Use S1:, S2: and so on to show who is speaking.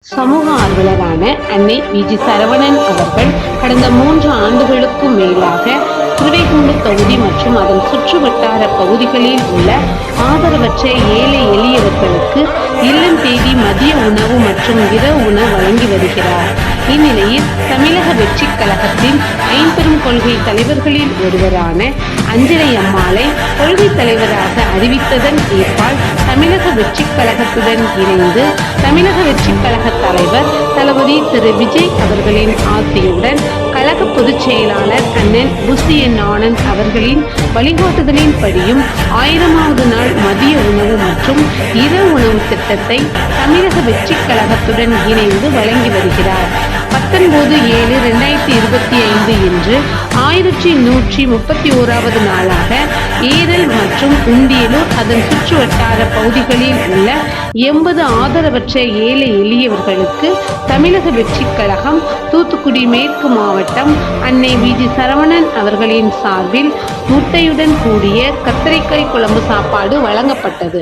S1: சமூக ஆர்வலரான அன்னை வி.ஜி. சரவணன் அவர்கள் கடந்த 3 ஆண்டுகளுக்கும் மேலாக திருவைகுண்டு தொகுதி மற்றும் அதன் சுற்றுவட்டார பகுதிகளில் உள்ள ஆதரவற்ற ஏழை எளியவர்களுக்கு இல்லம் தேடி மதிய உணவு மற்றும் இரவு உணவு வழங்கி வருகிறார். இந்நிலையில் தமிழக வெற்றிக் கழகத்தின் ஐம்பெரும் கொள்கை தலைவர்களில் ஒருவரான அஞ்சலை அம்மாளை கொள்கை தலைவராக அறிவித்ததன் ஏற்பால் தமிழக வெற்றிக் கழகத்துடன் இணைந்து தமிழக வெற்றிக் கழக தலைவர் தளபதி திரு விஜய் அவர்களின் ஆசையுடன் கழக பொதுச் செயலாளர் அண்ணன் புசியன் ஆனந்த் அவர்களின் வழிகாட்டுதலின்படியும் 1000வது நாள் மதிய உணவு மற்றும் இரவு உணவு திட்டத்தை தமிழக வெற்றிக் கழகத்துடன் இணைந்து வழங்கி வருகிறார். 19/7/2025 இன்று 1131வது நாளாக ஏரல் மற்றும் உண்டியலூர் அதன் சுற்றுவட்டார பகுதிகளில் உள்ள 80 ஆதரவற்ற ஏழை எளியவர்களுக்கு தமிழக வெற்றிக் கழகம் தூத்துக்குடி மேற்கு மாவட்டம் அன்னை வி.ஜி. சரவணன் அவர்களின் சார்பில் முட்டையுடன் கூடிய கத்தரிக்காய் குழம்பு சாப்பாடு வழங்கப்பட்டது.